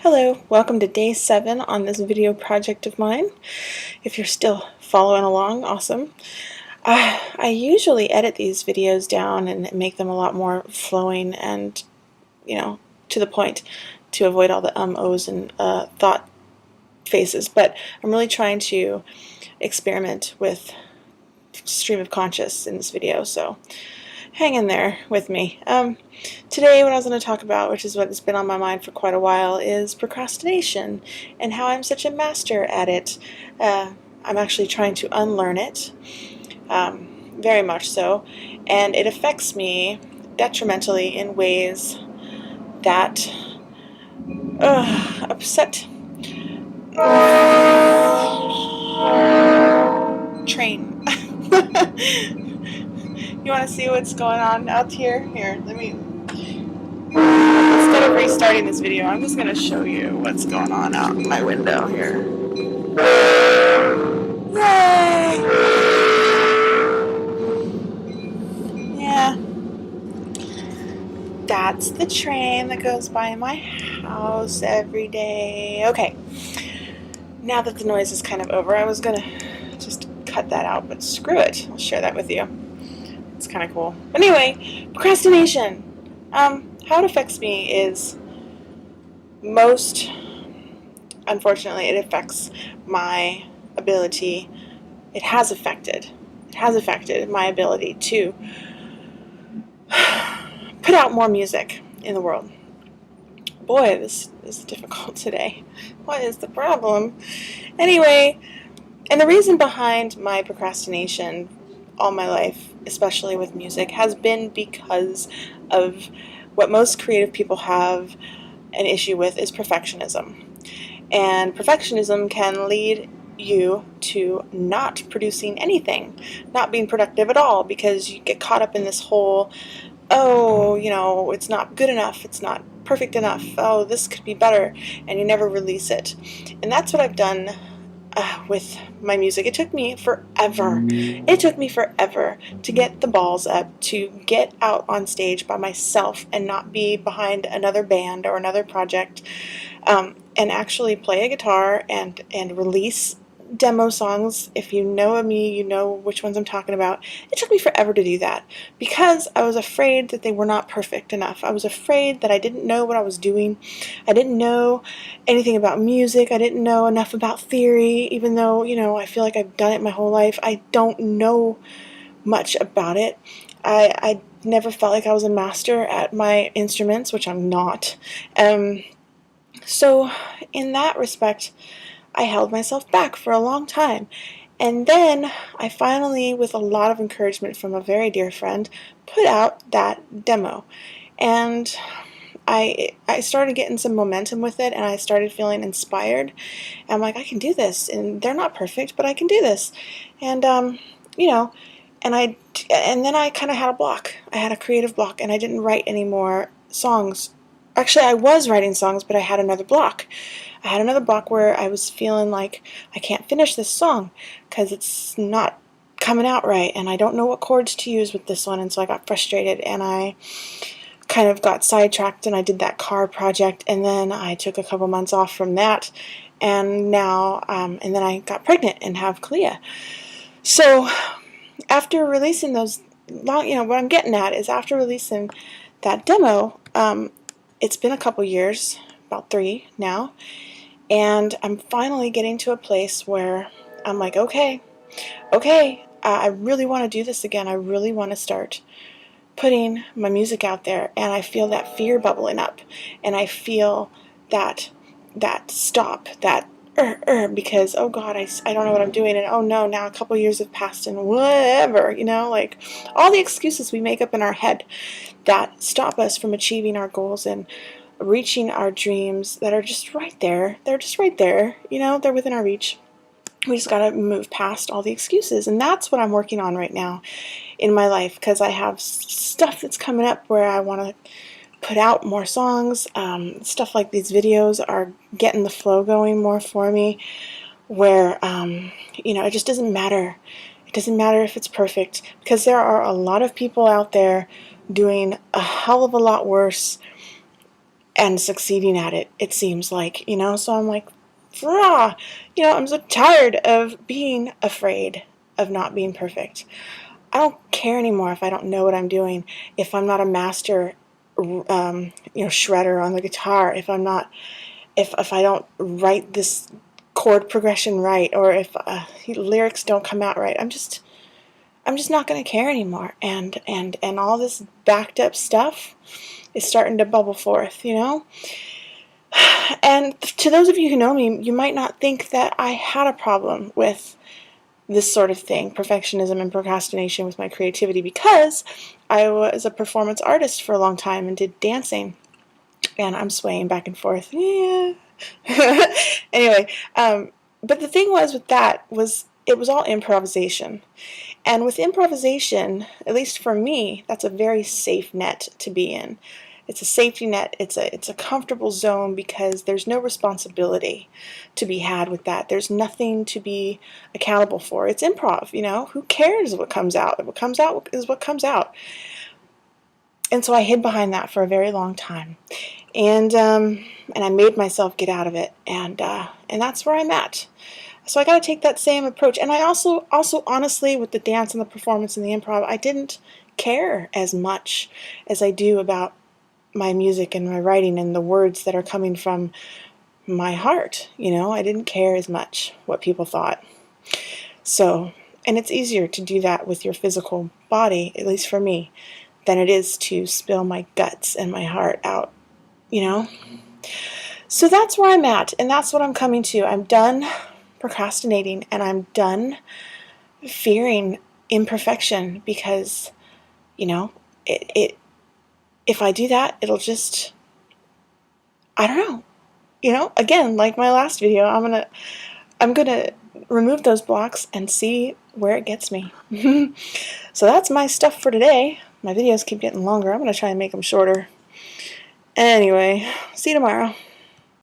Hello, welcome to day 7 on this video project of mine. If you're still following along, awesome. I usually edit these videos down and make them a lot more flowing and, to the point to avoid all the ohs and thought faces, but I'm really trying to experiment with stream of conscious in this video, so hang in there with me. Today what I was going to talk about, which is what has been on my mind for quite a while, is procrastination and how I'm such a master at it. I'm actually trying to unlearn it, very much so, and it affects me detrimentally in ways that upset train. You want to see what's going on out here? Here, instead of restarting this video, I'm just going to show you what's going on out my window here. Yay! Yeah. That's the train that goes by my house every day. Okay. Now that the noise is kind of over, I was going to just cut that out, but screw it. I'll share that with you. It's kind of cool. Anyway, procrastination. How it affects me is unfortunately, it affects my ability. It has affected my ability to put out more music in the world. Boy, this is difficult today. What is the problem? Anyway, and the reason behind my procrastination all my life, especially with music, has been because of what most creative people have an issue with is perfectionism. And perfectionism can lead you to not producing anything, not being productive at all, because you get caught up in this whole, it's not good enough, it's not perfect enough, oh, this could be better, and you never release it. And that's what I've done with my music. It took me forever. It took me forever to get the balls up, to get out on stage by myself and not be behind another band or another project, and actually play a guitar and release demo songs. If you know me, you know which ones I'm talking about. It took me forever to do that because I was afraid that they were not perfect enough. I was afraid that I didn't know what I was doing. I didn't know anything about music. I didn't know enough about theory, even though, I feel like I've done it my whole life. I don't know much about it. I never felt like I was a master at my instruments, which I'm not. So in that respect, I held myself back for a long time. And then I finally, with a lot of encouragement from a very dear friend, put out that demo. And I started getting some momentum with it, and I started feeling inspired. And I'm like, I can do this. And they're not perfect, but I can do this. And, and then I kind of had a block. I had a creative block, and I didn't write any more songs. Actually, I was writing songs, but I had another block. I had another block where I was feeling like I can't finish this song because it's not coming out right, and I don't know what chords to use with this one, and so I got frustrated, and I kind of got sidetracked, and I did that car project, and then I took a couple months off from that, and now, and then I got pregnant and have Clea. So after releasing those, what I'm getting at is after releasing that demo, it's been a couple years, about 3 now, and I'm finally getting to a place where I'm like, okay, I really want to do this again. I really want to start putting my music out there, and I feel that fear bubbling up, and I feel that stop, that because, oh God, I don't know what I'm doing, and oh no, now a couple years have passed, and whatever, like all the excuses we make up in our head that stop us from achieving our goals and reaching our dreams that are just right there. They're just right there, they're within our reach. We just gotta move past all the excuses, and that's what I'm working on right now in my life, because I have stuff that's coming up where I want to put out more songs. Stuff like these videos are getting the flow going more for me, where it just doesn't matter. It doesn't matter if it's perfect, because there are a lot of people out there doing a hell of a lot worse and succeeding at it, it seems like, so I'm like, rah, I'm so tired of being afraid of not being perfect. I don't care anymore if I don't know what I'm doing, if I'm not a master, shredder on the guitar, if I don't write this chord progression right, or if lyrics don't come out right. I'm just not going to care anymore. And all this backed up stuff is starting to bubble forth, And to those of you who know me, you might not think that I had a problem with this sort of thing, perfectionism and procrastination with my creativity, because I was a performance artist for a long time and did dancing. And I'm swaying back and forth. Yeah. Anyway, but the thing was with that was it was all improvisation. And with improvisation, at least for me, that's a very safe net to be in. It's a safety net. It's a comfortable zone because there's no responsibility to be had with that. There's nothing to be accountable for. It's improv, Who cares what comes out? What comes out is what comes out. And so I hid behind that for a very long time, and I made myself get out of it, and that's where I'm at. So I got to take that same approach. And I also honestly, with the dance and the performance and the improv, I didn't care as much as I do about my music and my writing and the words that are coming from my heart. I didn't care as much what people thought. So, and it's easier to do that with your physical body, at least for me, than it is to spill my guts and my heart out, So that's where I'm at, and that's what I'm coming to. I'm done procrastinating, and I'm done fearing imperfection because, if I do that, it'll just, I don't know, again, like my last video, I'm gonna remove those blocks and see where it gets me. So that's my stuff for today. My videos keep getting longer. I'm gonna try and make them shorter. Anyway, see you tomorrow.